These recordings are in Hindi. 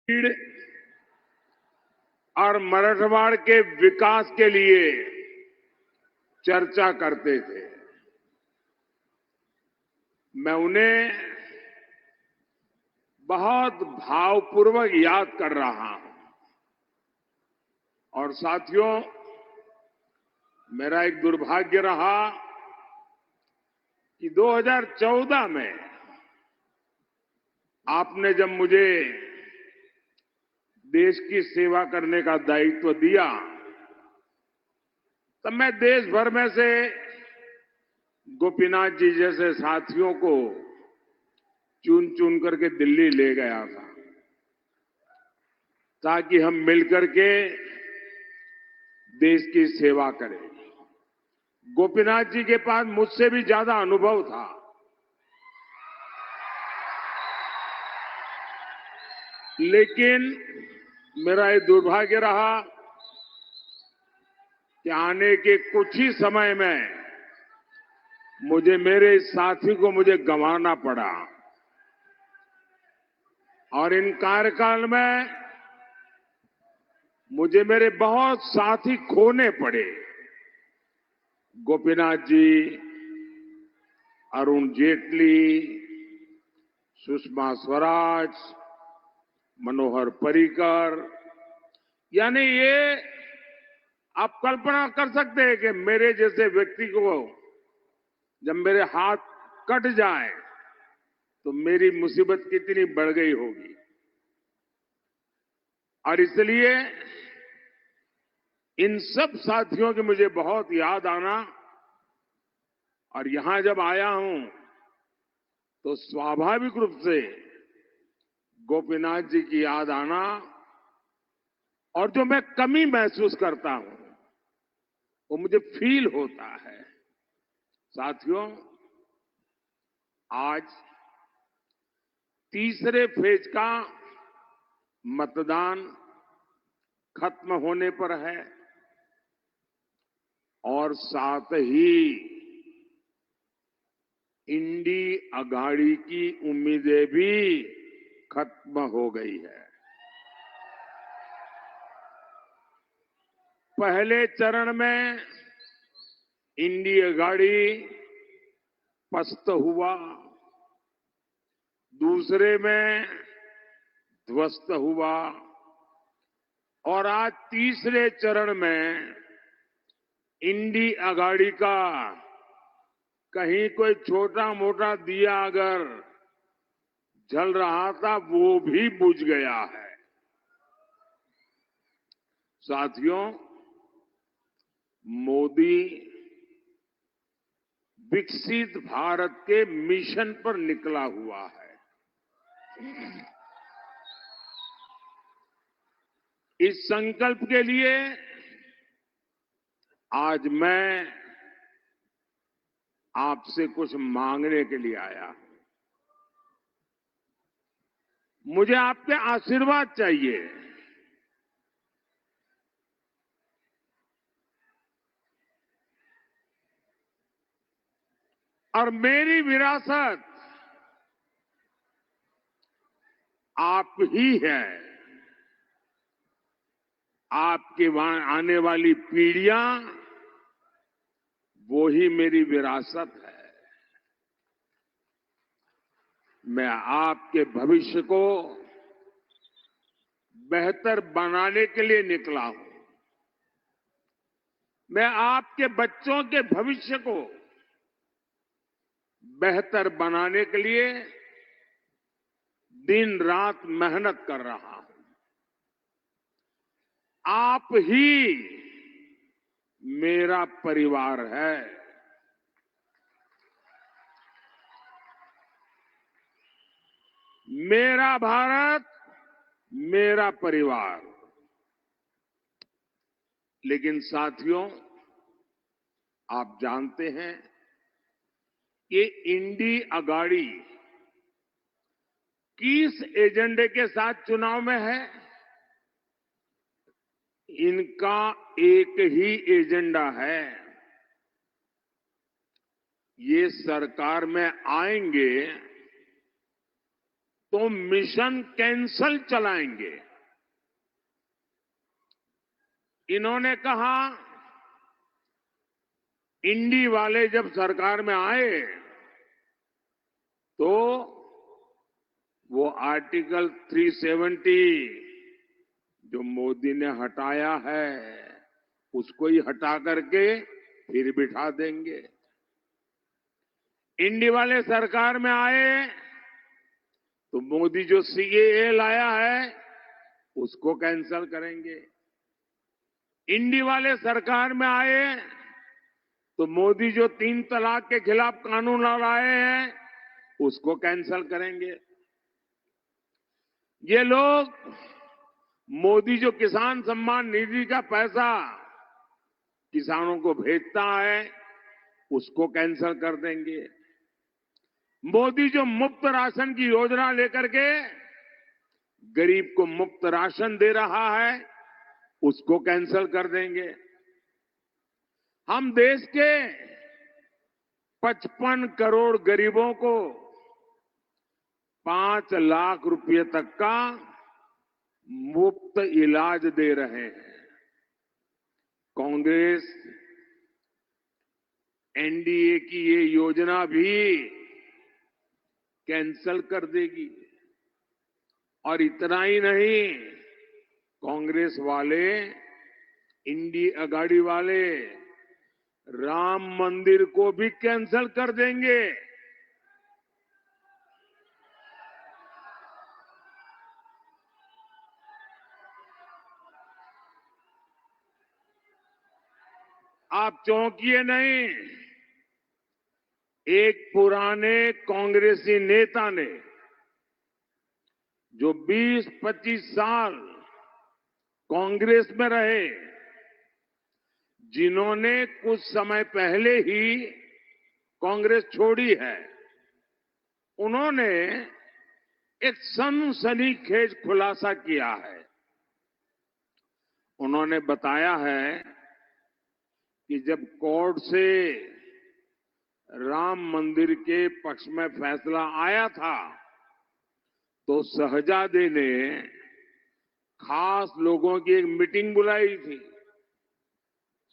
भीड़ और मराठवाड़ के विकास के लिए चर्चा करते थे। मैं उन्हें बहुत भावपूर्वक याद कर रहा हूं। और साथियों, मेरा एक दुर्भाग्य रहा कि 2014 में आपने जब मुझे देश की सेवा करने का दायित्व दिया, तब मैं देश भर में से गोपीनाथ जी जैसे साथियों को चुन चुन करके दिल्ली ले गया था, ताकि हम मिलकर के देश की सेवा करें। गोपीनाथ जी के पास मुझसे भी ज्यादा अनुभव था। लेकिन मेरा ये दुर्भाग्य रहा कि आने के कुछ ही समय में मेरे इस साथी को मुझे गंवाना पड़ा। और इन कार्यकाल में मुझे मेरे बहुत साथी खोने पड़े। गोपीनाथ जी, अरुण जेटली, सुषमा स्वराज, मनोहर पर्रिकर, यानी ये आप कल्पना कर सकते हैं कि मेरे जैसे व्यक्ति को जब मेरे हाथ कट जाए तो मेरी मुसीबत कितनी बढ़ गई होगी। और इसलिए इन सब साथियों की मुझे बहुत याद आना, और यहां जब आया हूं तो स्वाभाविक रूप से गोपीनाथ जी की याद आना, और जो मैं कमी महसूस करता हूं वो मुझे फील होता है। साथियों, आज तीसरे फेज का मतदान खत्म होने पर है, और साथ ही इंडी अघाड़ी की उम्मीदें भी खत्म हो गई है। पहले चरण में इंडी अघाड़ी पस्त हुआ, दूसरे में ध्वस्त हुआ, और आज तीसरे चरण में इंडी अघाड़ी का कहीं कोई छोटा मोटा दिया अगर जल रहा था वो भी बुझ गया है। साथियों, मोदी विकसित भारत के मिशन पर निकला हुआ है। इस संकल्प के लिए आज मैं आपसे कुछ मांगने के लिए आया हूं। मुझे आपके आशीर्वाद चाहिए। और मेरी विरासत आप ही है। आपकी आने वाली पीढ़ियां वो ही मेरी विरासत है। मैं आपके भविष्य को बेहतर बनाने के लिए निकला हूं। मैं आपके बच्चों के भविष्य को बेहतर बनाने के लिए दिन रात मेहनत कर रहा हूं। आप ही मेरा परिवार है। मेरा भारत, मेरा परिवार। लेकिन साथियों, आप जानते हैं कि इंडी अघाड़ी किस एजेंडे के साथ चुनाव में है? इनका एक ही एजेंडा है। ये सरकार में आएंगे तो मिशन कैंसल चलाएंगे। इन्होंने कहा इंडी वाले जब सरकार में आए तो वो आर्टिकल 370 जो मोदी ने हटाया है उसको ही हटा करके फिर बिठा देंगे। इंडी वाले सरकार में आए तो मोदी जो सीएए लाया है उसको कैंसल करेंगे। इंडी वाले सरकार में आए तो मोदी जो 3 तलाक के खिलाफ कानून लाए हैं उसको कैंसल करेंगे। ये लोग मोदी जो किसान सम्मान निधि का पैसा किसानों को भेजता है उसको कैंसल कर देंगे। मोदी जो मुफ्त राशन की योजना लेकर के गरीब को मुफ्त राशन दे रहा है उसको कैंसल कर देंगे। हम देश के 55 करोड़ गरीबों को 5 लाख रुपए तक का मुफ्त इलाज दे रहे हैं। कांग्रेस एनडीए की ये योजना भी कैंसल कर देगी। और इतना ही नहीं, कांग्रेस वाले, इंडी अगाड़ी वाले राम मंदिर को भी कैंसल कर देंगे। आप चौंकिए नहीं। एक पुराने कांग्रेसी नेता ने जो 20-25 साल कांग्रेस में रहे, जिन्होंने कुछ समय पहले ही कांग्रेस छोड़ी है, उन्होंने एक सनसनीखेज खुलासा किया है। उन्होंने बताया है कि जब कोर्ट से राम मंदिर के पक्ष में फैसला आया था तो शहजादे ने खास लोगों की एक मीटिंग बुलाई थी।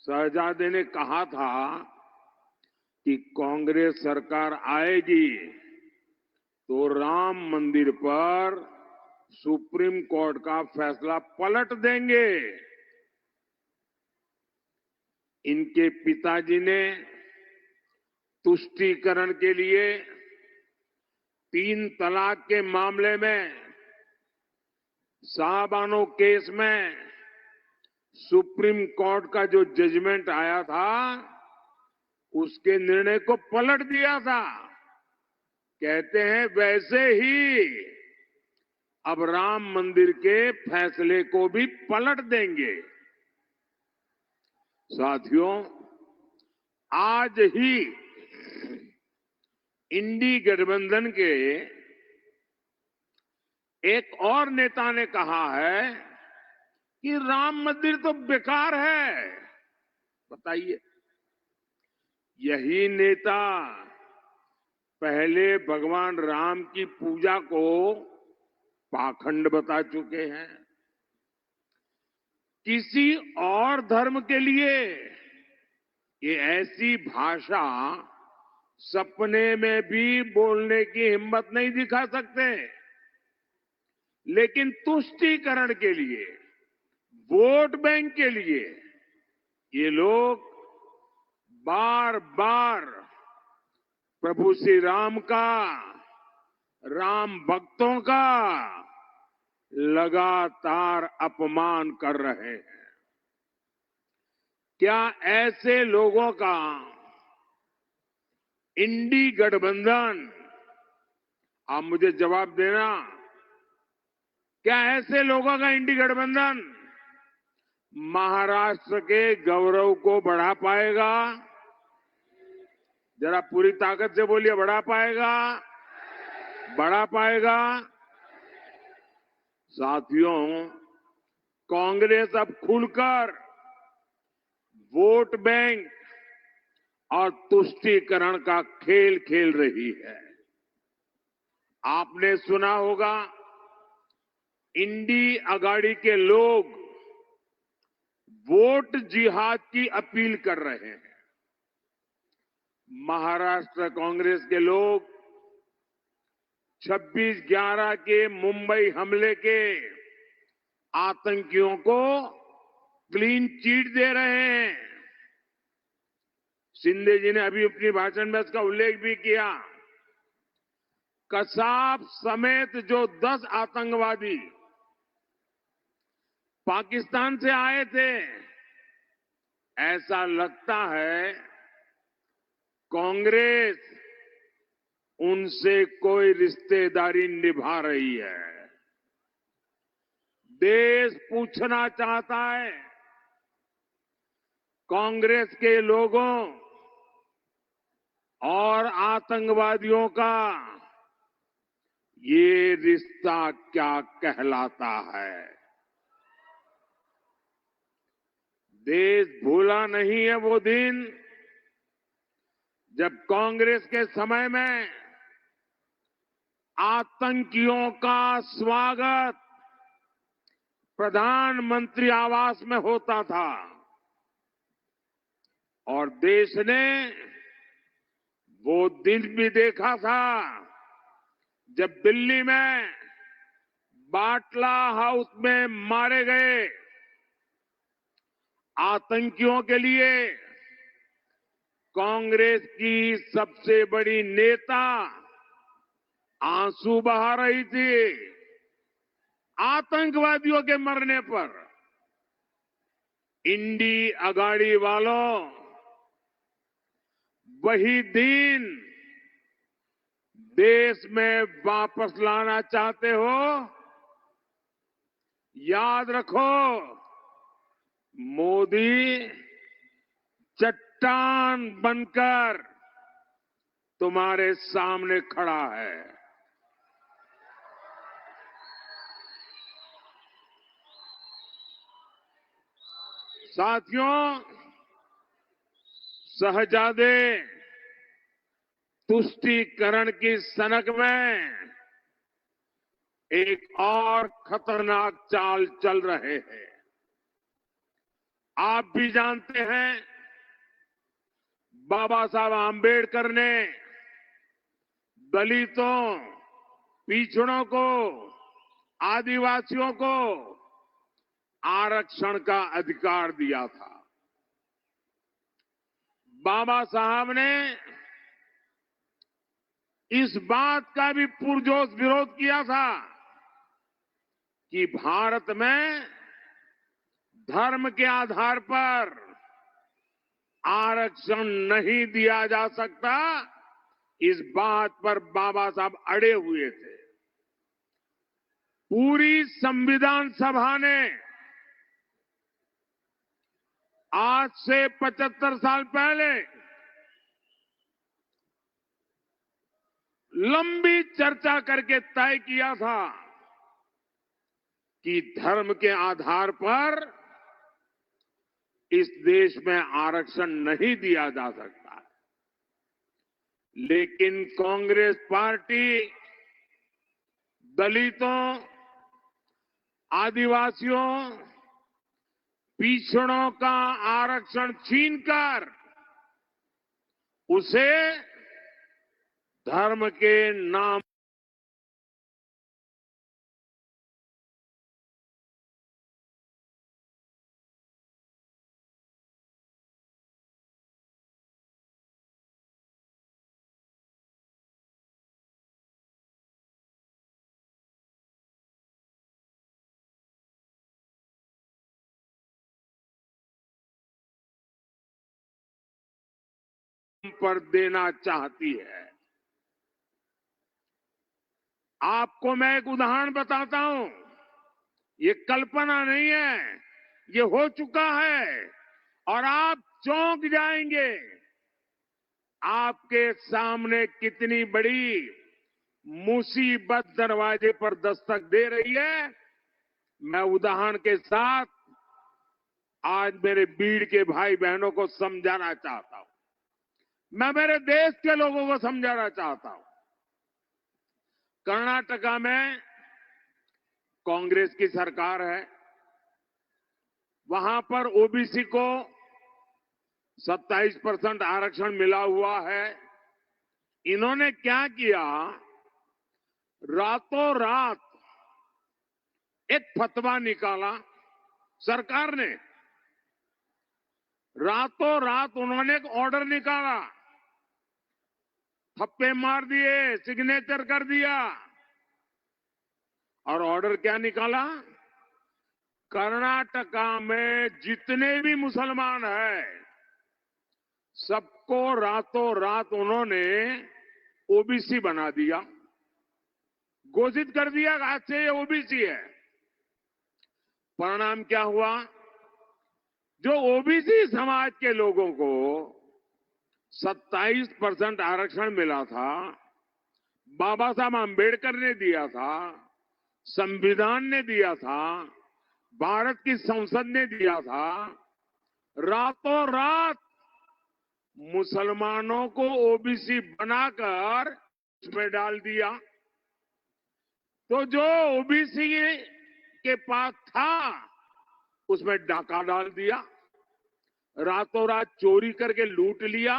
शहजादे ने कहा था कि कांग्रेस सरकार आएगी तो राम मंदिर पर सुप्रीम कोर्ट का फैसला पलट देंगे। इनके पिताजी ने तुष्टीकरण के लिए 3 तलाक के मामले में शाहबानो केस में सुप्रीम कोर्ट का जो जजमेंट आया था उसके निर्णय को पलट दिया था। कहते हैं वैसे ही अब राम मंदिर के फैसले को भी पलट देंगे। साथियों, आज ही इंडी गठबंधन के एक और नेता ने कहा है कि राम मंदिर तो बेकार है। बताइए, यही नेता पहले भगवान राम की पूजा को पाखंड बता चुके हैं। किसी और धर्म के लिए ये ऐसी भाषा सपने में भी बोलने की हिम्मत नहीं दिखा सकते, लेकिन तुष्टीकरण के लिए, वोट बैंक के लिए ये लोग बार बार प्रभु श्री राम का, राम भक्तों का लगातार अपमान कर रहे हैं। क्या ऐसे लोगों का इंडी गठबंधन, आप मुझे जवाब देना, क्या ऐसे लोगों का इंडी गठबंधन महाराष्ट्र के गौरव को बढ़ा पाएगा? जरा पूरी ताकत से बोलिए, बढ़ा पाएगा? बढ़ा पाएगा? साथियों, कांग्रेस अब खुलकर वोट बैंक और तुष्टीकरण का खेल खेल रही है। आपने सुना होगा, इंडी अगाड़ी के लोग वोट जिहाद की अपील कर रहे हैं। महाराष्ट्र कांग्रेस के लोग 26/11 के मुंबई हमले के आतंकियों को क्लीन चिट दे रहे हैं। शिंदे जी ने अभी अपनी भाषण में इसका उल्लेख भी किया। कसाब समेत जो 10 आतंकवादी पाकिस्तान से आए थे, ऐसा लगता है कांग्रेस उनसे कोई रिश्तेदारी निभा रही है। देश पूछना चाहता है, कांग्रेस के लोगों और आतंकवादियों का ये रिश्ता क्या कहलाता है। देश भूला नहीं है वो दिन जब कांग्रेस के समय में आतंकियों का स्वागत प्रधानमंत्री आवास में होता था और देश ने वो दिन भी देखा था जब दिल्ली में बाटला हाउस में मारे गए आतंकियों के लिए कांग्रेस की सबसे बड़ी नेता आंसू बहा रही थी। आतंकवादियों के मरने पर इंडी अगाड़ी वालों वही दिन देश में वापस लाना चाहते हो। याद रखो, मोदी चट्टान बनकर तुम्हारे सामने खड़ा है। साथियों, शहजादे तुष्टीकरण की सनक में एक और खतरनाक चाल चल रहे हैं। आप भी जानते हैं, बाबा साहब आंबेडकर ने दलितों, पिछड़ों को, आदिवासियों को आरक्षण का अधिकार दिया था। बाबा साहब ने इस बात का भी पुरजोश विरोध किया था कि भारत में धर्म के आधार पर आरक्षण नहीं दिया जा सकता। इस बात पर बाबा साहब अड़े हुए थे। पूरी संविधान सभा ने आज से 75 साल पहले लंबी चर्चा करके तय किया था कि धर्म के आधार पर इस देश में आरक्षण नहीं दिया जा सकता। लेकिन कांग्रेस पार्टी दलितों, आदिवासियों, पिछड़ों का आरक्षण छीनकर उसे धर्म के नाम पर देना चाहती है। आपको मैं एक उदाहरण बताता हूं। ये कल्पना नहीं है, ये हो चुका है और आप चौंक जाएंगे। आपके सामने कितनी बड़ी मुसीबत दरवाजे पर दस्तक दे रही है। मैं उदाहरण के साथ आज मेरे बीड़ के भाई बहनों को समझाना चाहता हूं। मैं मेरे देश के लोगों को समझाना चाहता हूं। कर्नाटका में कांग्रेस की सरकार है। वहां पर ओबीसी को 27% आरक्षण मिला हुआ है। इन्होंने क्या किया, रातों रात एक फतवा निकाला सरकार ने। रातों रात उन्होंने एक ऑर्डर निकाला, थप्पे मार दिए, सिग्नेचर कर दिया। और ऑर्डर क्या निकाला, कर्नाटका में जितने भी मुसलमान हैं सबको रातों रात उन्होंने ओबीसी बना दिया, घोषित कर दिया आज से ये ओबीसी है। परिणाम क्या हुआ, जो ओबीसी समाज के लोगों को 27% आरक्षण मिला था, बाबा साहब आंबेडकर ने दिया था, संविधान ने दिया था, भारत की संसद ने दिया था, रातों रात मुसलमानों को ओबीसी बनाकर उसमें डाल दिया। तो जो ओबीसी के पास था उसमें डाका डाल दिया, रातों रात चोरी करके लूट लिया।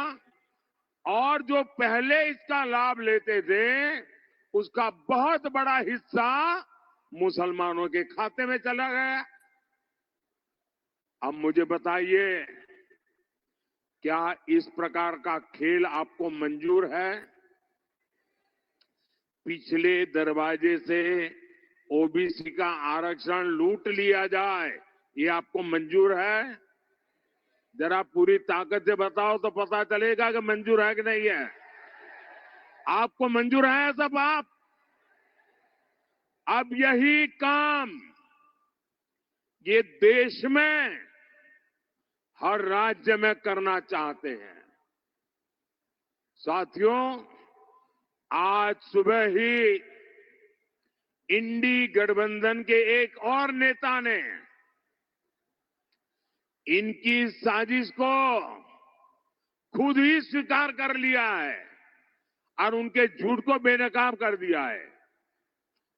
और जो पहले इसका लाभ लेते थे उसका बहुत बड़ा हिस्सा मुसलमानों के खाते में चला गया। अब मुझे बताइए, क्या इस प्रकार का खेल आपको मंजूर है? पिछले दरवाजे से ओबीसी का आरक्षण लूट लिया जाए, ये आपको मंजूर है? जरा पूरी ताकत से बताओ तो पता चलेगा कि मंजूर है कि नहीं है। आपको मंजूर है सब आप? अब यही काम ये देश में हर राज्य में करना चाहते हैं। साथियों, आज सुबह ही इंडी गठबंधन के एक और नेता ने इनकी साजिश को खुद ही स्वीकार कर लिया है और उनके झूठ को बेनकाब कर दिया है।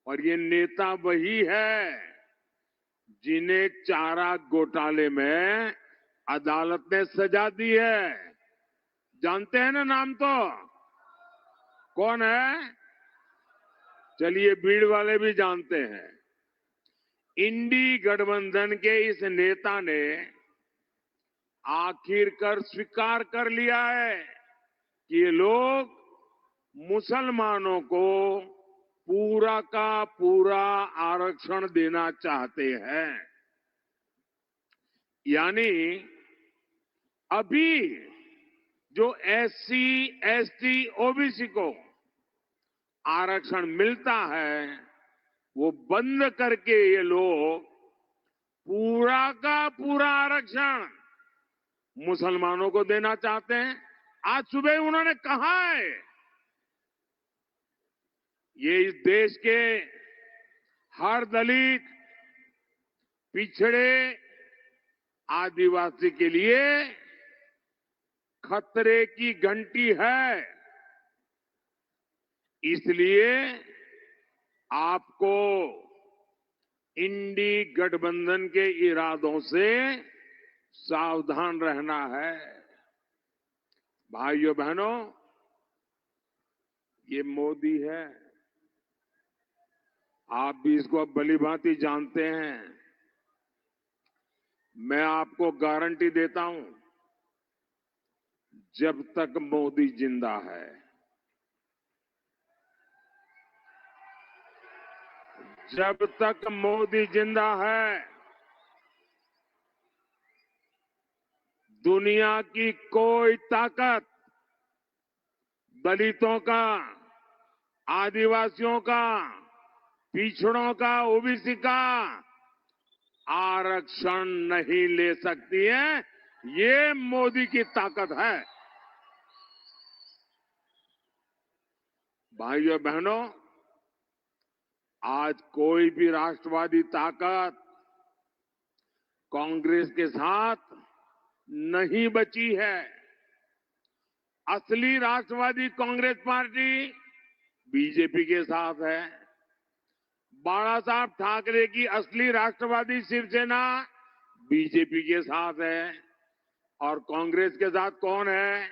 और ये नेता वही है जिन्हें चारा घोटाले में अदालत ने सजा दी है। जानते हैं ना नाम तो? कौन है? चलिए, भीड़ वाले भी जानते हैं। इंडी गठबंधन के इस नेता ने आखिरकार स्वीकार कर लिया है कि ये लोग मुसलमानों को पूरा का पूरा आरक्षण देना चाहते हैं। यानी अभी जो एससी, एसटी, ओबीसी को आरक्षण मिलता है वो बंद करके ये लोग पूरा का पूरा आरक्षण मुसलमानों को देना चाहते हैं। आज सुबह उन्होंने कहा है ये इस देश के हर दलित, पिछड़े, आदिवासी के लिए खतरे की घंटी है। इसलिए आपको इंडी गठबंधन के इरादों से सावधान रहना है। भाइयों बहनों, ये मोदी है, आप भी इसको भलीभांति जानते हैं। मैं आपको गारंटी देता हूं, जब तक मोदी जिंदा है, जब तक मोदी जिंदा है, दुनिया की कोई ताकत दलितों का, आदिवासियों का, पिछड़ों का, ओबीसी का आरक्षण नहीं ले सकती है। ये मोदी की ताकत है। भाइयों बहनों, आज कोई भी राष्ट्रवादी ताकत कांग्रेस के साथ नहीं बची है। असली राष्ट्रवादी कांग्रेस पार्टी बीजेपी के साथ है। बाला साहब ठाकरे की असली राष्ट्रवादी शिवसेना बीजेपी के साथ है। और कांग्रेस के साथ कौन है?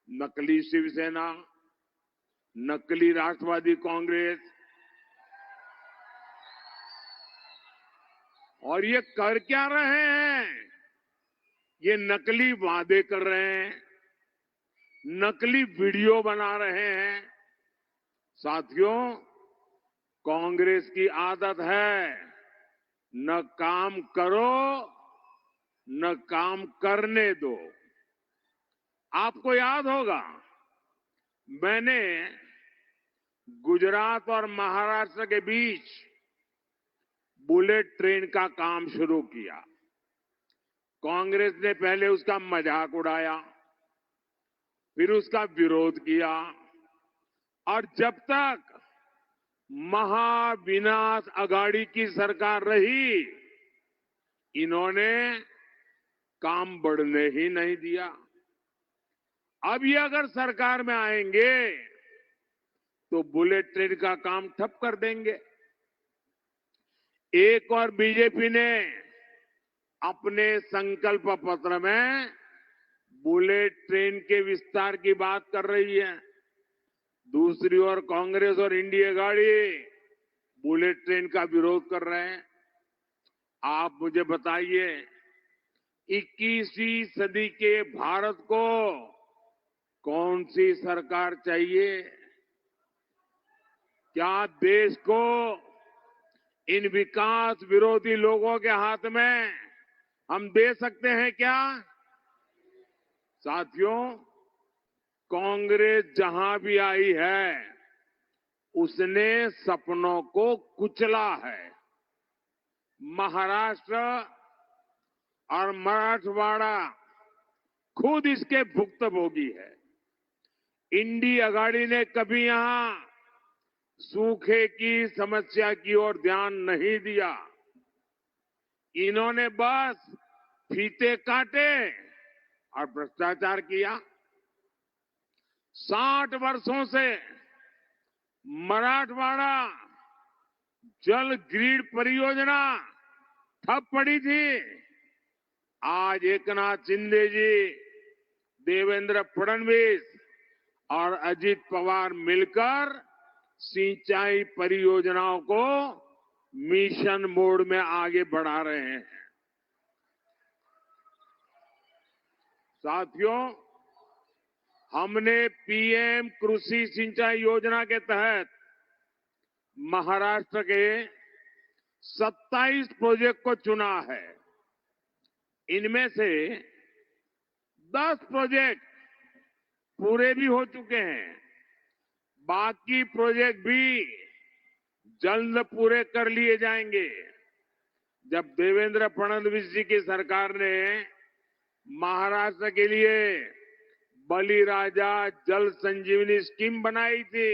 नकली शिवसेना, नकली राष्ट्रवादी कांग्रेस। और ये कर क्या रहे हैं? ये नकली वादे कर रहे हैं, नकली वीडियो बना रहे हैं। साथियों, कांग्रेस की आदत है न काम करो न काम करने दो। आपको याद होगा, मैंने गुजरात और महाराष्ट्र के बीच बुलेट ट्रेन का काम शुरू किया। कांग्रेस ने पहले उसका मजाक उड़ाया, फिर उसका विरोध किया, और जब तक महाविनाश अघाड़ी की सरकार रही, इन्होंने काम बढ़ने ही नहीं दिया। अब ये अगर सरकार में आएंगे तो बुलेट ट्रेन का काम ठप कर देंगे। एक और बीजेपी ने अपने संकल्प पत्र में बुलेट ट्रेन के विस्तार की बात कर रही है। दूसरी ओर कांग्रेस और इंडिया गाड़ी बुलेट ट्रेन का विरोध कर रहे हैं। आप मुझे बताइए, 21वीं सदी के भारत को कौन सी सरकार चाहिए? क्या देश को इन विकास विरोधी लोगों के हाथ में हम दे सकते हैं क्या? साथियों, कांग्रेस जहां भी आई है, उसने सपनों को कुचला है। महाराष्ट्र और मराठवाड़ा खुद इसके भुक्तभोगी है। इंडी अघाड़ी ने कभी यहां सूखे की समस्या की ओर ध्यान नहीं दिया। इन्होंने बस फीते काटे और भ्रष्टाचार किया। 60 वर्षों से मराठवाड़ा जल ग्रिड परियोजना ठप पड़ी थी। आज एकनाथ शिंदे जी, देवेंद्र फडणवीस और अजित पवार मिलकर सिंचाई परियोजनाओं को मिशन मोड में आगे बढ़ा रहे हैं। साथियों, हमने पीएम कृषि सिंचाई योजना के तहत महाराष्ट्र के 27 प्रोजेक्ट को चुना है। इनमें से 10 प्रोजेक्ट पूरे भी हो चुके हैं। बाकी प्रोजेक्ट भी जल्द पूरे कर लिए जाएंगे। जब देवेंद्र फडणवीस जी की सरकार ने महाराष्ट्र के लिए बलिराजा जल संजीवनी स्कीम बनाई थी,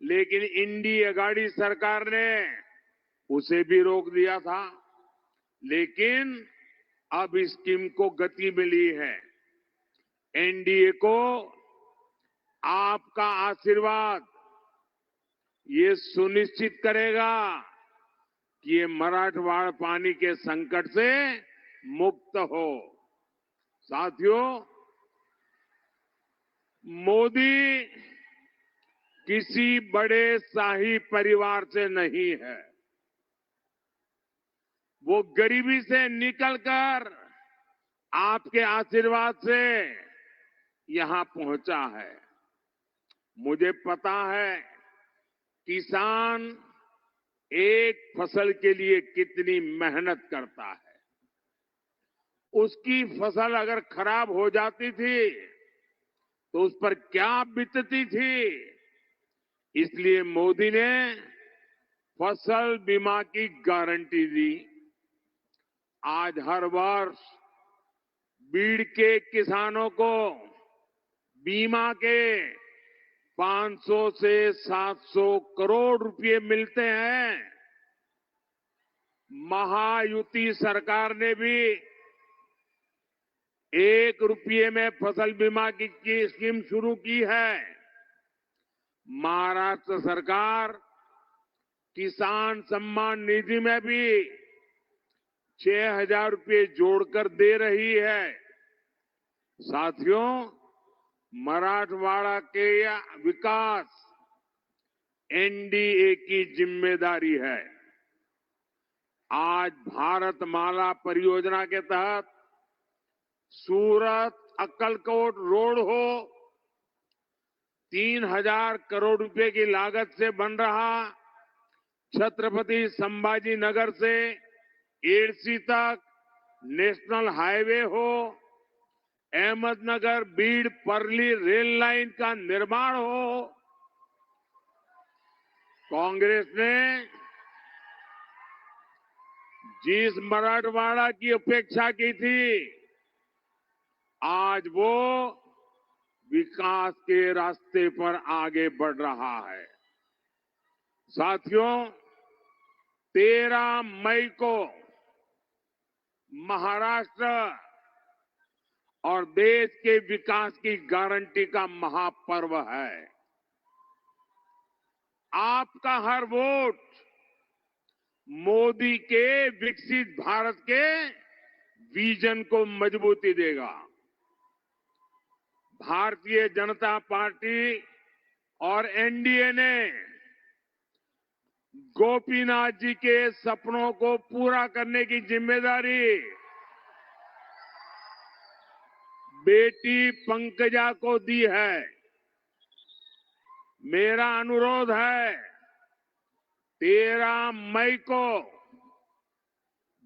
लेकिन इंडी अघाड़ी सरकार ने उसे भी रोक दिया था। लेकिन अब इस स्कीम को गति मिली है। एनडीए को आपका आशीर्वाद ये सुनिश्चित करेगा कि ये मराठवाड़ा पानी के संकट से मुक्त हो। साथियों, मोदी किसी बड़े शाही परिवार से नहीं है। वो गरीबी से निकलकर आपके आशीर्वाद से यहां पहुंचा है। मुझे पता है किसान एक फसल के लिए कितनी मेहनत करता है। उसकी फसल अगर खराब हो जाती थी तो उस पर क्या बीतती थी। इसलिए मोदी ने फसल बीमा की गारंटी दी। आज हर वर्ष बीड़ के किसानों को बीमा के 500 से 700 करोड़ रुपए मिलते हैं। महायुति सरकार ने भी 1 रुपये में फसल बीमा की स्कीम शुरू की है। महाराष्ट्र सरकार किसान सम्मान निधि में भी 6,000 रुपये जोड़कर दे रही है। साथियों, मराठवाड़ा के विकास एनडीए की जिम्मेदारी है। आज भारतमाला परियोजना के तहत सूरत अक्कलकोट रोड हो, 3,000 करोड़ रुपए की लागत से बन रहा छत्रपति संभाजी नगर से एडसी तक नेशनल हाईवे हो, अहमदनगर बीड़ परली रेल लाइन का निर्माण हो। कांग्रेस ने जिस मराठवाड़ा की अपेक्षा की थी, आज वो विकास के रास्ते पर आगे बढ़ रहा है। साथियों, 13 मई को महाराष्ट्र और देश के विकास की गारंटी का महापर्व है। आपका हर वोट मोदी के विकसित भारत के विजन को मजबूती देगा। भारतीय जनता पार्टी और एनडीए ने गोपीनाथ जी के सपनों को पूरा करने की जिम्मेदारी बेटी पंकजा को दी है। मेरा अनुरोध है, 13 मई को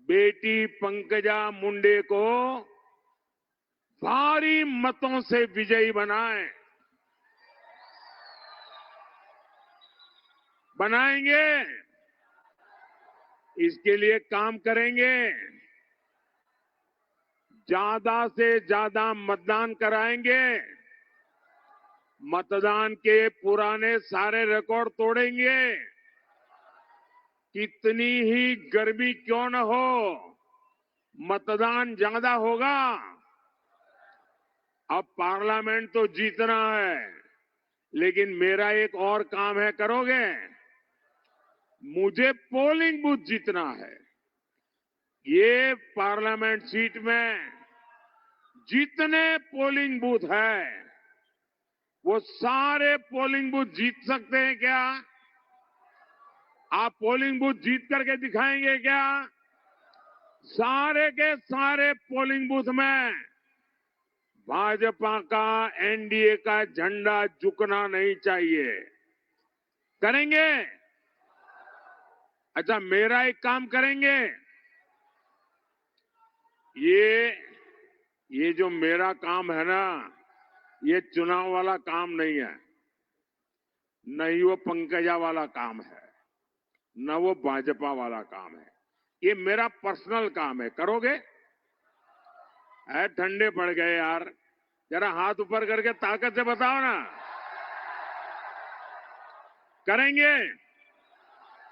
बेटी पंकजा मुंडे को भारी मतों से विजयी बनाएंगे। इसके लिए काम करेंगे। ज्यादा से ज्यादा मतदान कराएंगे। मतदान के पुराने सारे रिकॉर्ड तोड़ेंगे। कितनी ही गर्मी क्यों न हो, मतदान ज्यादा होगा। अब पार्लियामेंट तो जीतना है, लेकिन मेरा एक और काम है, करोगे? मुझे पोलिंग बूथ जीतना है। ये पार्लियामेंट सीट में जितने पोलिंग बूथ है, वो सारे पोलिंग बूथ जीत सकते हैं क्या? आप पोलिंग बूथ जीत करके दिखाएंगे क्या? सारे के सारे पोलिंग बूथ में भाजपा का, एनडीए का झंडा झुकना नहीं चाहिए। करेंगे? अच्छा, मेरा एक काम करेंगे। ये जो मेरा काम है ना, ये चुनाव वाला काम नहीं है, न ही वो पंकजा वाला काम है, न वो भाजपा वाला काम है। ये मेरा पर्सनल काम है। करोगे? ठंडे पड़ गए यार, जरा हाथ ऊपर करके ताकत से बताओ ना। करेंगे?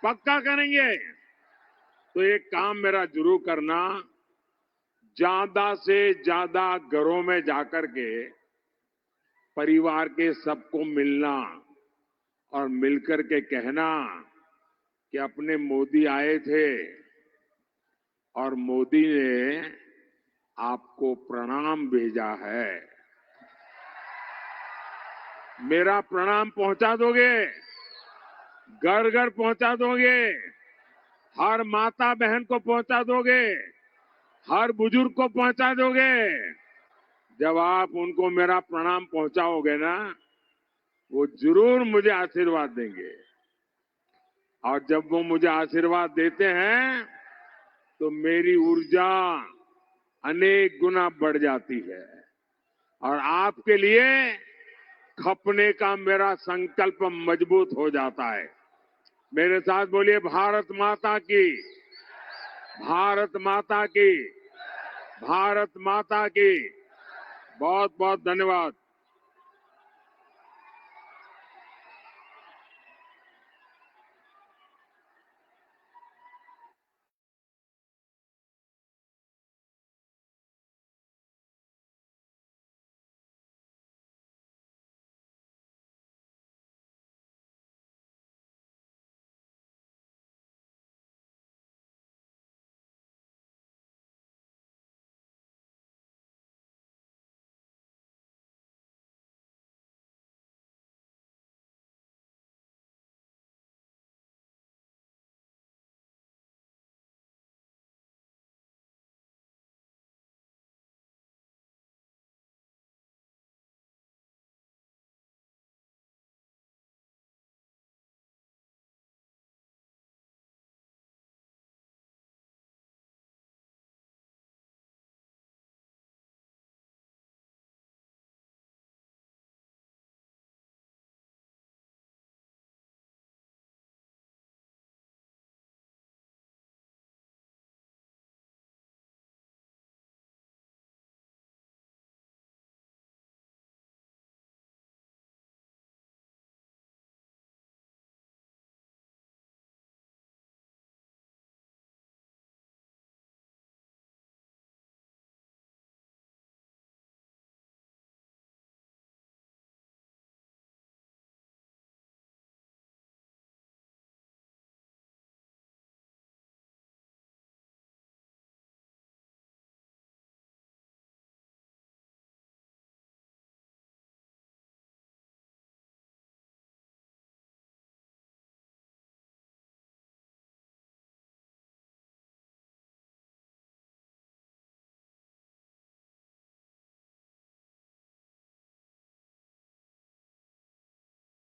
पक्का करेंगे? तो एक काम मेरा जरूर करना, ज्यादा से ज्यादा घरों में जाकर के परिवार के सबको मिलना और मिलकर के कहना कि अपने मोदी आए थे और मोदी ने आपको प्रणाम भेजा है। मेरा प्रणाम पहुंचा दोगे? घर घर पहुंचा दोगे? हर माता बहन को पहुंचा दोगे? हर बुजुर्ग को पहुंचा दोगे? जब आप उनको मेरा प्रणाम पहुंचाओगे ना, वो जरूर मुझे आशीर्वाद देंगे। और जब वो मुझे आशीर्वाद देते हैं तो मेरी ऊर्जा अनेक गुना बढ़ जाती है और आपके लिए खपने का मेरा संकल्प मजबूत हो जाता है। मेरे साथ बोलिए, भारत माता की, भारत माता की, भारत माता की। बहुत बहुत धन्यवाद।